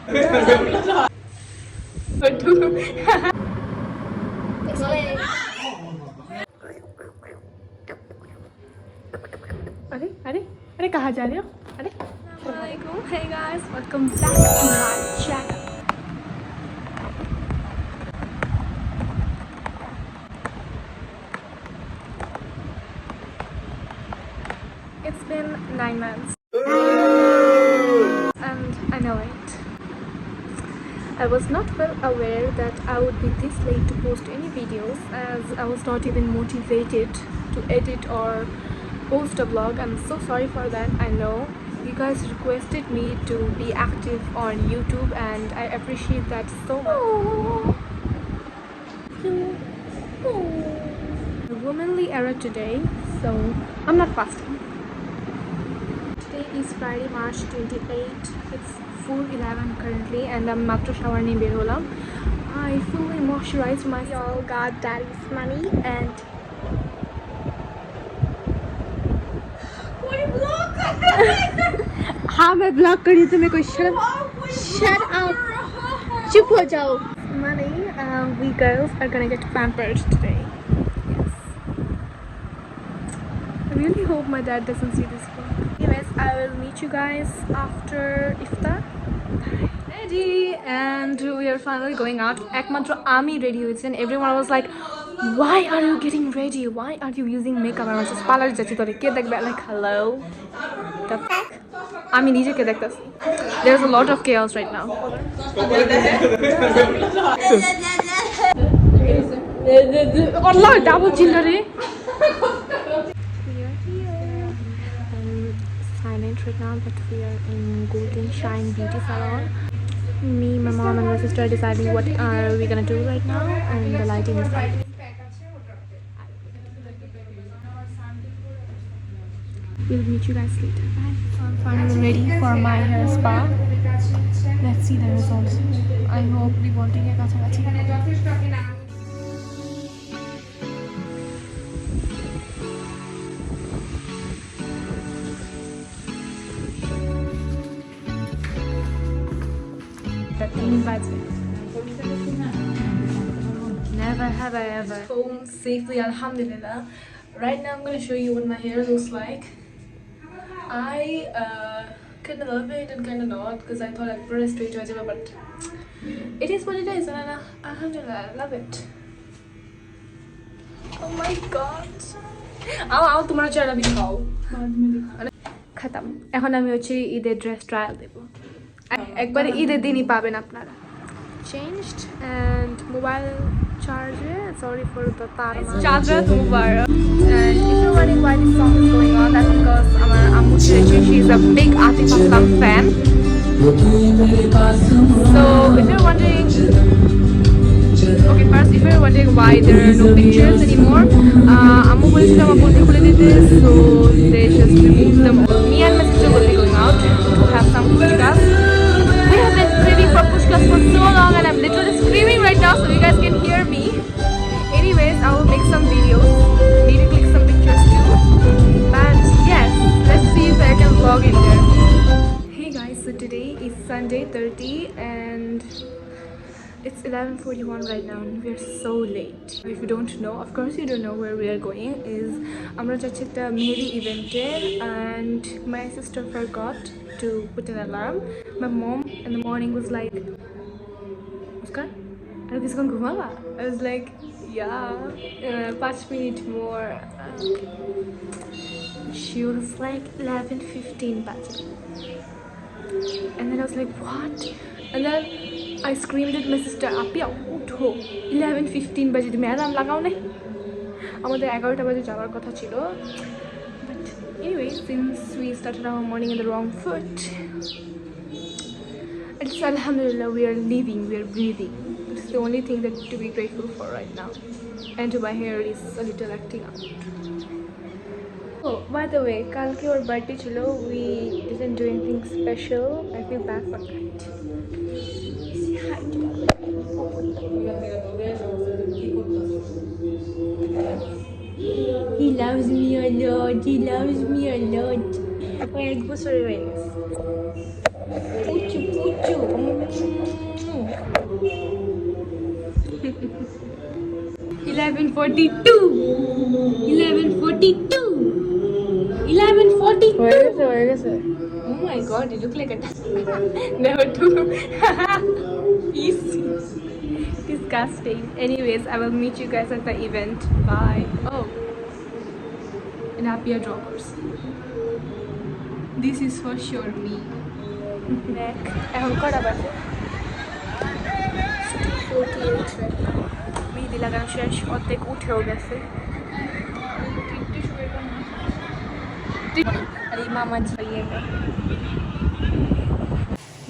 अरे अरे अरे कहाँ जा रहे हो? अरे hey guys, welcome back to my channel. It's been 9 months and I know it. I was not well aware that I would be this late to post any videos, as I was not even motivated to edit or post a vlog. I'm so sorry for that. I know you guys requested me to be active on YouTube and I appreciate that so much. A womanly era today, so I'm not fasting. Today is Friday, March 28. It's 4:11 currently and I'm matra shower niye ber holam. I fully moisturized myself. Y'all got daddy's money and हाँ मैं blog कर रही हूँ, तुम्हें कोई शर्म? Shut up! चुप हो जाओ. Money, we girls are gonna get pampered today. Yes. I really hope my dad doesn't see this vlog. Anyways, I will meet you guys after iftar. Ready, and we are finally going out. Ekmatro ami ready hoyeche and everyone was like, why are you getting ready? Why are you using makeup? I was just parlor jati tore ke dekbe, like hello. The fuck? আমি নিজেকে দেখতেছি. There's a lot of chaos right now. Allah double chillare. We are here. Silent right now, but we are in Golden Shine Beauty Salon. Me, my mom and my sister are deciding what are we gonna do right now, and the lighting is fine. We'll meet you guys later. Bye. I'm finally ready for my hair spa. Let's see the results. I hope we won't take a kachachi. Never have I ever home safely, alhamdulillah. Right now I'm going to show you what my hair looks like. I kind of love it and kind of not, because I thought I'd press straight to it, but it is what it is, and alhamdulillah, I love it. Oh my god. आओ तुम्हारा चेहरा भी दिखाओ. खत्म. এখন আমি হচ্ছে ঈদের ড্রেস ট্রায়াল দেব. একবারে ঈদের দিনই পাবেন আপনারা. Changed and mobile charger. Sorry for the charger to Mubarak. And if you're wondering why this song is going on, that's because our Ammu she's a big Atif Aslam fan. So if you're wondering, okay, first if you're wondering why there are no pictures anymore, Ammu bolechilam apurte khule dite, so they just removed them. Me and my sister will be going out to have some puchkas. We have been craving for puchkas for so long and I'm literally screaming right now so you guys can hear me. Anyways, I will make some videos. Need to click some pictures too. But yes, let's see if I can vlog in there. Hey guys, so today is Sunday 30 and it's 11:41 right now and we're so late. If you don't know, of course you don't know where we are going, is আমরা যাচ্ছি একটা মেহেদি ইভেন্টে and my sister forgot to put an alarm. My mom in the morning was like, Muska, are you going to ঘুমাবা? I was like, yeah, 5 minutes more. She was like 11:15 bache. And then I was like, what? And then I screamed at my sister, Apia, utho, 11:15 baje তুমি alarm লাগাও না? আমাদের 11টা বাজে যাওয়ার কথা ছিল. But anyway, since we started our morning in the wrong foot, it's alhamdulillah, we are living, we are breathing. It's the only thing that to be grateful for right now. And my hair is a little acting up. Oh, by the way, kalke or birthday chilo, we didn't do anything special. I feel bad for that. Say hi to He loves me a lot. He loves me a lot. Kaya gusto rin. Puchu, puchu. 11:42. 11:42. 11:42. হয়ে গেছে Oh my god, you look like a never do. Easy. Disgusting. Anyways, I will meet you guys at the event. Bye. Oh. Napier droppers. This is for sure me. Neck. এখন কটা বাজে? 48. মেহেদি লাগানো শেষ, অর্ধেক উঠেও গেছে। अरे मामा जी आइएगा।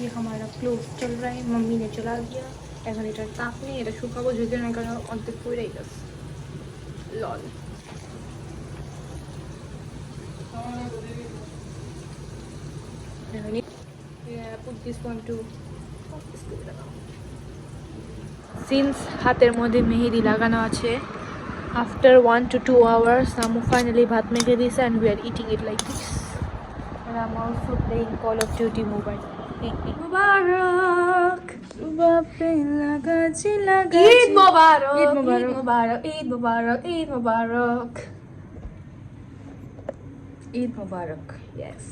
ये हमारा क्लोज चल रहा है, मम्मी ने चला दिया। এখন এটার তাপ নেই, এটা শুকাবো যদি না কারণ অর্ধেক পড়েই গেছে। লল put this one to since হাতের মধ্যে মেহেদি লাগানো আছে after 1 to 2 hours Samu finally ভাত মেখে দিয়েছে and we are eating it like this and I'm also playing Call of Duty mobile. Mubarak bape lagachi lagachi Eid Mubarak Eid Mubarak Eid Mubarak Eid Mubarak Eid Mubarak yes.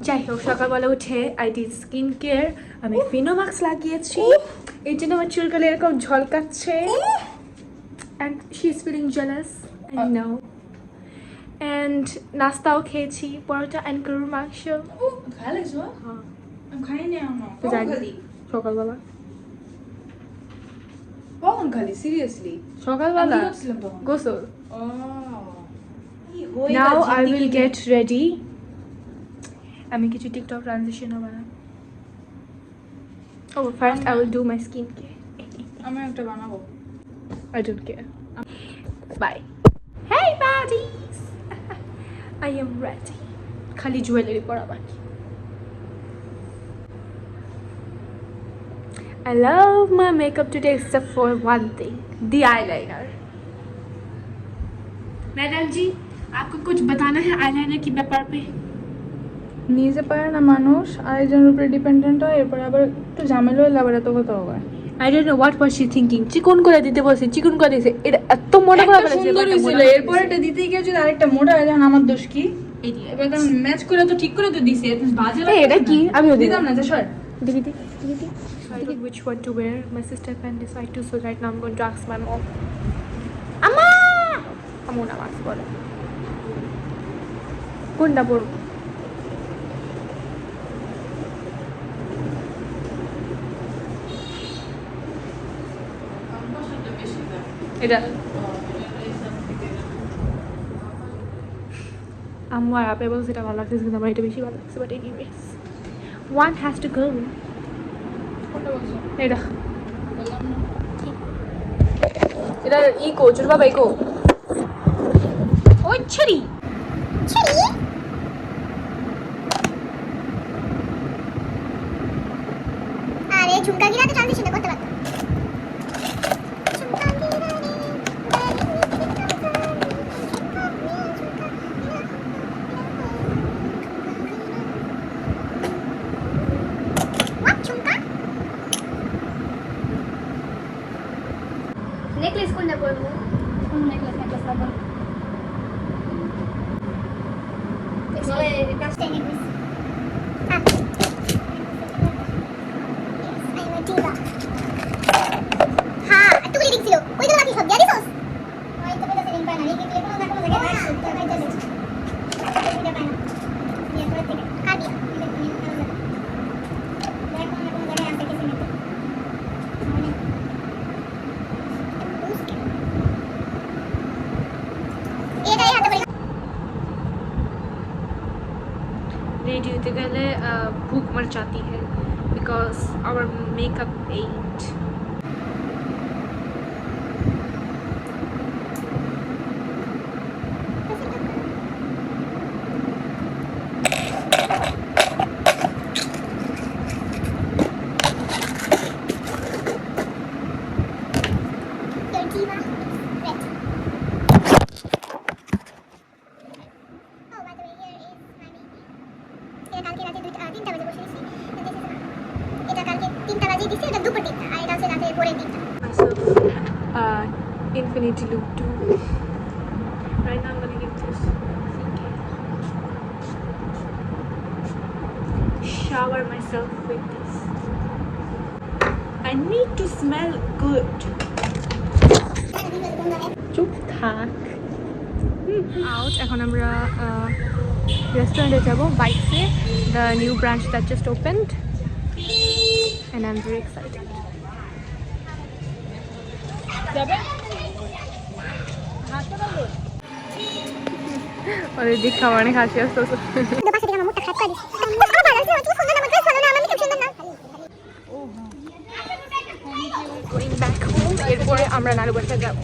যাই হোক সকালবেলা উঠে I did skin care আমি ফিনোমাক্স লাগিয়েছি এই জন্য আমার চুলগুলো এরকম ঝলকাচ্ছে and she is feeling jealous I know and নাস্তাও খেয়েছি পরোটা অ্যান্ড গরুর মাংস সকালবেলা সকালবেলা গোসল now I will get ready আমি কিছু টিকটক ট্রানজিশনও বানাবো ও first I will do my skin care আমি একটা বানাবো I don't care. Bye. Hey buddies! I am ready. খালি জুয়েলারি পরা বাকি I love my makeup today except for one thing, the eyeliner. Madam ji, आपको कुछ बताना है eyeliner की ব্যাপার पे? নিজে পারে না মানুষ আরেকজনের উপরে ডিপেন্ডেন্ট হয় এরপর আবার একটু ঝামেলা হলে আবার এত কথা হয় I don't know what was she thinking. চিকন করে দিতে বলছে, চিকন করে দিয়েছে। এটা এত মোটা করে ফেলেছে। সুন্দর হয়েছিল। এরপর এটা দিতে গিয়ে যদি আরেকটা মোটা হয় তখন আমার দোষ কি? এবার কারণ ম্যাচ করে তো ঠিক করে তো দিছে। বাজে লাগে। এটা কি? আমিও দিতাম না, স্যার। দিদি। I don't know which one to wear. My sister can decide to, so right now I'm going to ask my mom. Amma! Ammo na ask বলো। কোনটা পরবো? এটা আমার আপে বলছে এটা ভালো লাগছে কিন্তু আমার এটা বেশি ভালো লাগছে but anyways one has to go এটা এটা ইকো চুর বাবা ইকো ওই ছড়ি আরে ঝুমকা গিরাতে ট্রানজিশন করতে পারতাম नेकलेस कोन ना बोलबो नेकलेस ना बोल इसले कास्ट नेकलेस हां आई एम टीला हां तू रीडिंग ছিল ওইগুলো বাকি সব দিয়া দিছস ওই তো বেটা রিং পায় না রিং দিয়ে কোনো জায়গায় রাখছিস তো ভাই চলে এটা পায় না নিয়ে করে থেকে কাটি এটা নিয়ে কারণ দেখ কোনো জায়গায় আছে কিছু নেই रेडी होते गले भूख मर जाती है because our makeup at Infinity Loop 2. Right now I'm gonna give this shower myself with this. I need to smell good. চুপ থাক out এখন আমরা রেস্টুরেন্টে যাব বাইকসে the new branch that just opened and I'm very excited. যাবে হাসপাতালে ওরে দেখা অনেক হাসি আসতেছে পাশে দিকে আমার মুখটা খারাপ করে দিস আমার ভালো লাগছে তুই সুন্দর না আমার ভালো না আমি খুব সুন্দর না going back home এরপরে আমরা নানু বাড়িতে যাব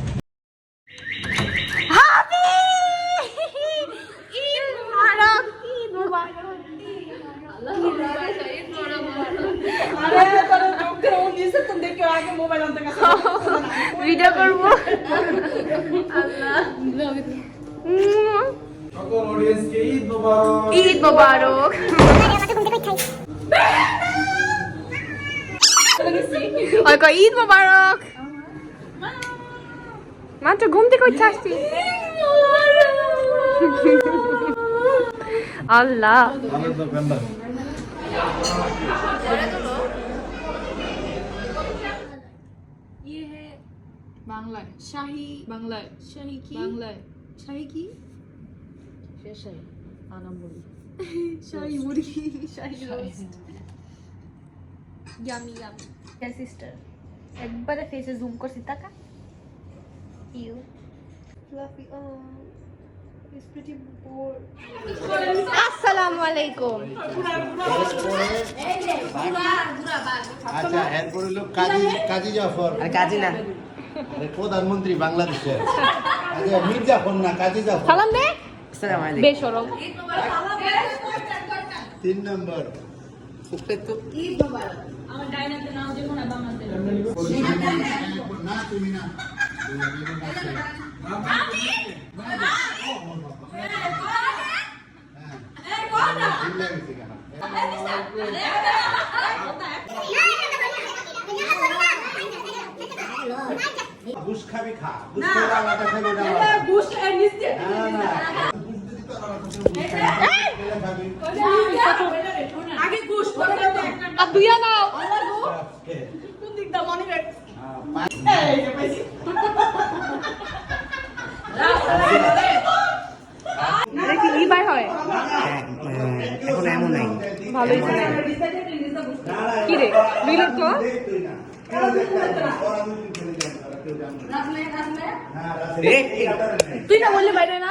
ভিডিও করবো ঈদ মোবারক ঈদ মোবারক মাত্র ঘুম থেকে উঠে আসছি আল্লাহ বাংলায় শাহী বাংলায় শাহী কি বাংলায় শাহী কি শেষাই আনামুড়ি শাহী মুরগি শাহী রোস্ট ইয়ামি ইয়ামি সিস্টার একবারে ফেসে জুম করছি টাকা you fluffy is pretty bore আসসালামু আলাইকুম আচ্ছা এরপর হলো কাজী জাফর আর কাজী না আরে প্রধানমন্ত্রী বাংলাদেশের আচ্ছা মীর জাফর না কাজী জাফর সালাম দে আসসালামু আলাইকুম বেশরম 3 নম্বর আমার ডাইনাতে নাও যেমন বাংলাতে না তুমি না ঘুষ খাবি খা ঘুষ খাওয়া আলাদা খাবি না ঘুষ এর নিচে আগে ঘুষ করতে একটা দুইয়া নাও কোন দিক দা মনে রাখ এই যে পাইছি দেখি ই বাই হয় এখন এমন নাই ভালোই ছিল কি রে রিলোড তো তুই না বললি বাইরে না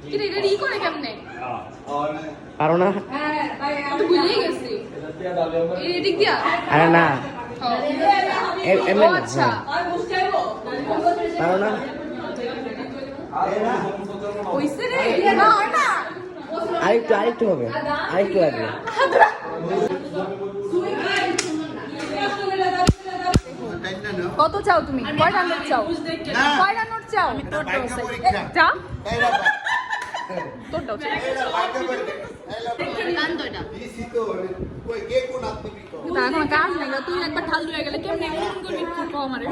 কি রে রেডি করে কেমনে পারো না তুই ভুলেই গেছিস এই দিক দিয়া আরে না এমনি না আচ্ছা আর ঘুষ খাইবো পারো না ওইসে রে না হয় না আরেকটু হবে আরেকটু লাগবে কত চাও তুমি কয়টা নোট চাও কয়টা নোট চাও যা তোর দাও না এখন কাজ নেই তুই একবার ঠাল দিয়ে গেলে কেমনে ফোন করবি কো আমারে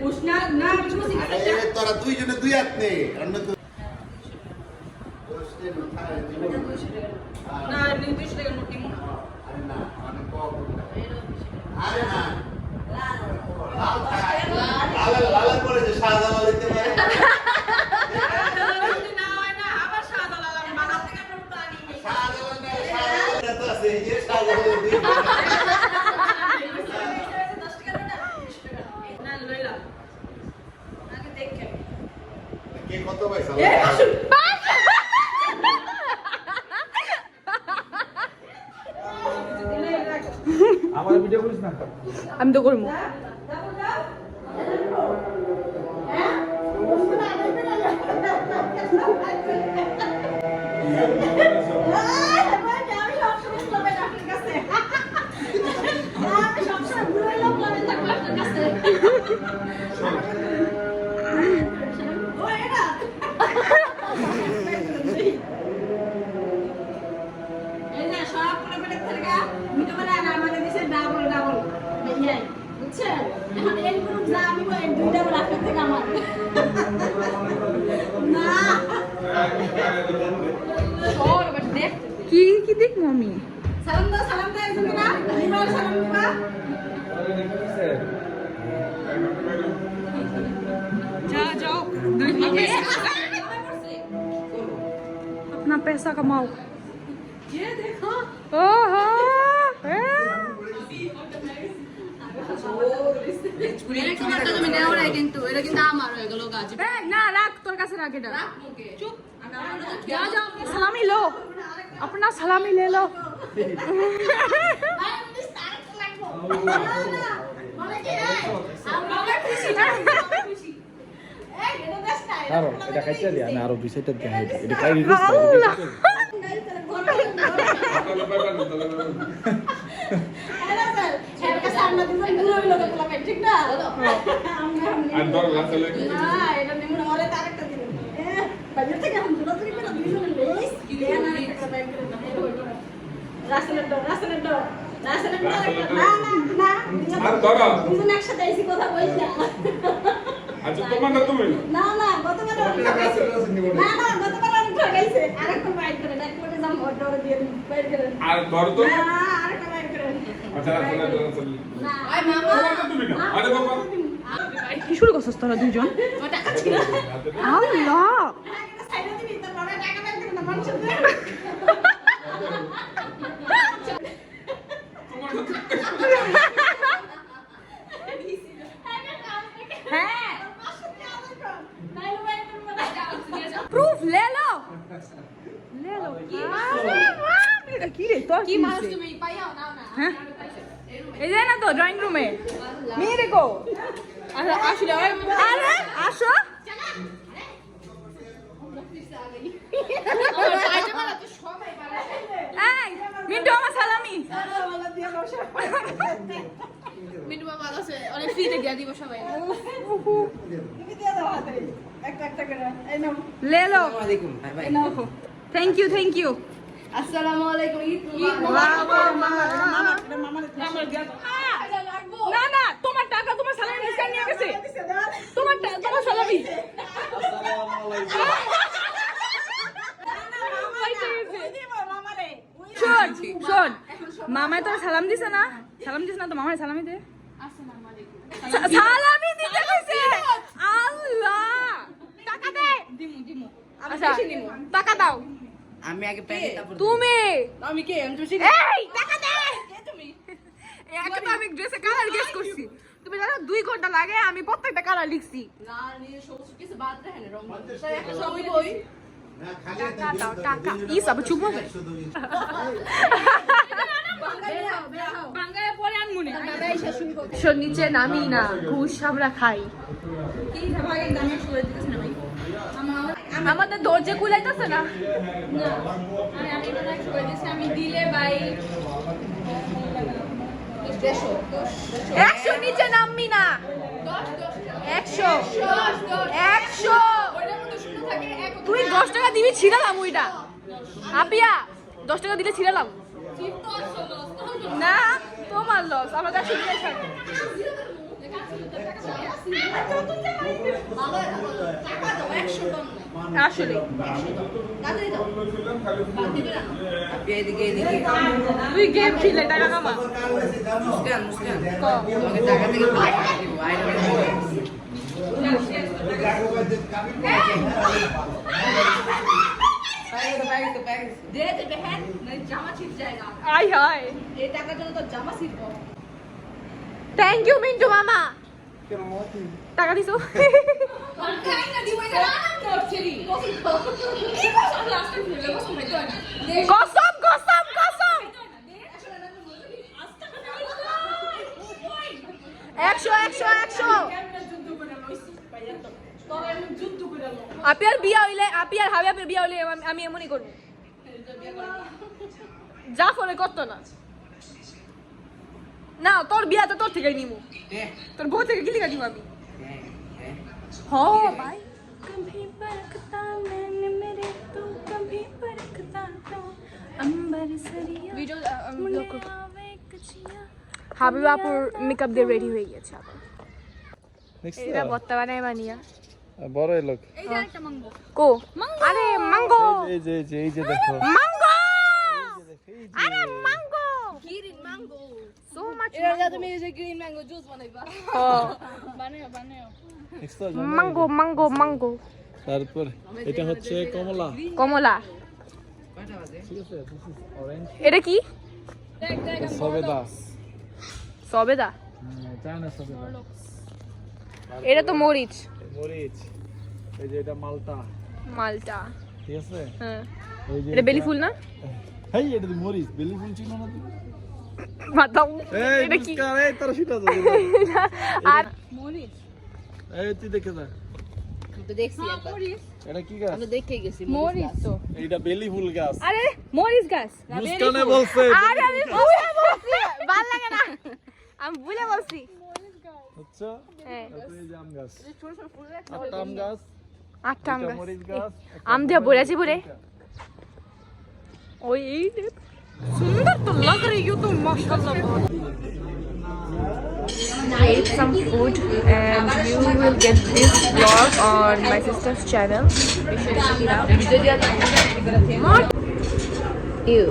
ঘুষ না না তোরা দুইজনে দুই হাত নে অন্য তো না নির্দিষ্ট টাকা নোট নিমু না আরে না অনেক কম আরে না লাল করে যে সাদা লাল দিতে পারে না হয় না আবার সাদা লাল আমি বাজার থেকে নোট আনি সাদা লাল তো আছে যে সাদা লাল দিয়ে না লইলা আগে দেখে কে কত পয়সা আমার ভিডিও করিস না আমি তো করবো এই যে সব করে পেটে থেকে কি কি দেখবো আমি? সালাম দাও একজন না নিমার সালাম দিবা जाओ अपना पैसा कमाओ। ये देखो ओहो এটা তোমারটা তুমি নেও না কিন্তু এটা কিন্তু আমার হয়ে গেল গাছ ना राख तोर काছে राख এটা चुप जाओ जाओ अपनी सलामी लो अपना सलामी ले लो আরো এটা খাইতে দিয়া না আরো বিষয়টা দিয়া এটা কাই আল্লাহ আর ধর লাসলে আর ধর একসাথে এসে কথা বলছি আচ্ছা তোমার না তুমি না গতবার আমি ঠকাইছে আরেকটা বাইট করে ডাক করে যাম অর্ডার দিয়ে বাইট করে আর ধর তো আরেকটা বাইট করে আচ্ছা লাসলে না ওই মামা তুমি না আরে বাবা কি শুরু করছস তোরা দুইজন ও টাকা ছিল আল্লাহ একটা সাইডে দিবি তো বড় টাকা বাইট করে না মানুষ হ্যাঁ প্রুফ ले लो এটা কি রে তোর কি মানুষ তুমি পাইও না হ্যাঁ এই যে না তো ড্রয়িং রুমে মেরে গো আরে আসলে আরে আসো এই মিন্টু আমার সালামি মিনু বাবা আছে অনেক ফ্রিতে দিয়া দিব সবাই ले लो আসসালামু আলাইকুম বাই বাই थैंक यू আসসালামু আলাইকুম ঈদ वाह वाह না না তোমার টাকা তোমার সালামি মিস্টার নিয়ে গেছে তোমার তোমার সালামি শোন শোন মামায় তোর সালাম দিছে না তো মামায় সালামি দে আসসালামু আলাইকুম সালামি দিতে কইছে আল্লাহ টাকা দে দিমু আচ্ছা টাকা দাও আমি আগে প্যান্ট তারপর তুমি আমি কে আমি তুই এই টাকা দে কে তুমি একটা আমি ড্রেসে কালার গেস করছি তুমি জানো 2 ঘন্টা লাগে আমি প্রত্যেকটা কালার লিখছি না নিয়ে সমস্ত কিছু বাদ রাখে না রং তাই একটা সবই বই টাকা দাও টাকা ই সব চুপ হবে বাংলায় পরে আনমুনি শোন নিচে নামি না ঘুষ আমরা খাই আমাদের দরজা খুলাইতেছে না আমি দিলে বাই 100 নিচে নামবি না 100 তুই 10 টাকা দিবি ছিড়ালাম ওইটা আপিয়া 10 টাকা দিলে ছিড়ালাম না তোমার লস আমরা 100 দিলে ছাড় আসলে এদিকে তুই গেম খেলে টাকা কামা মুস্কান আমাকে টাকা থেকে দে দে বেহেন না জামা ছিট যায়গা আই হাই এই টাকার জন্য তো জামা ছিটবো থ্যাংক ইউ মিন্টু মামা টাকা দিছো খাই না দিবই না তোর ছেড়ি কি বস লাস্ট ফিরে বস খাইতো না দে কসম একশো আপিয়ার বিয়া হইলে আপিয়ার হাবিয়াপের বিয়া হইলে আমি এমনই করবো যা ফলে করতো না তোর বিয়া তো তোর থেকে নিমু তোর বউ থেকে গিলি কাটিব আমি হ ভাই कभी बरकता मैंने मेरे तू कभी बरकता तो अंबर सरिया वीडियो হাবিবাপুর মেকআপ দিয়ে রেডি হয়ে গেছে আবার এটা বর্তমানে বানিয়া বড় লোক কো আরে mango. এই যে দেখো Mango. এই যে। আরে mango. Green mango. So much এর mango. তুমি এই যে green mango juice বানাইবা। Oh. বানাও। Extra Mango. তারপর এটা হচ্ছে কমলা কমলা। কয়টা বাজে? ঠিক আছে অরেঞ্জ এটা কি? দেখ সবেদা সবেদা। চায়না সবেদা এটা তো মরিচ। মরিচ এই যে এটা মালটা মালটা। ঠিক আছে হ্যাঁ। এই যে এটা বেলি ফুল না? হেই এটা তো মরিচ বেলি ফুল চিনো না তুমি মাতাও। এই এটা কি? মুস্কান এই তোর সেটা তো আর মরিচ। এই তুই দেখে যা আমি তো দেখছি একবার। এটা কি গাছ আমি দেখে গেছি মরিচ তো। এইটা বেলি ফুল গাছ আরে মরিচ গাছ। মুস্কানে বলছে আরে আমি ভুলে বলছি। ভাল লাগে না। আমি ভুলে বলছি। আচ্ছা হ্যাঁ। তারপরে এই যে আম গাছ আটটা আম গাছ আটটা আম একটা গাছ। মরিচ গাছ একটা আম দিয়ে ভরেছি পুরে। ওই এই রে। সুন্দর তো লাগ রही हो तुम माशाल्लाह ate some food and you will get this vlog on my sister's channel. What? You.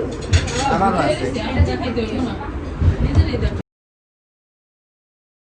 আমার আছে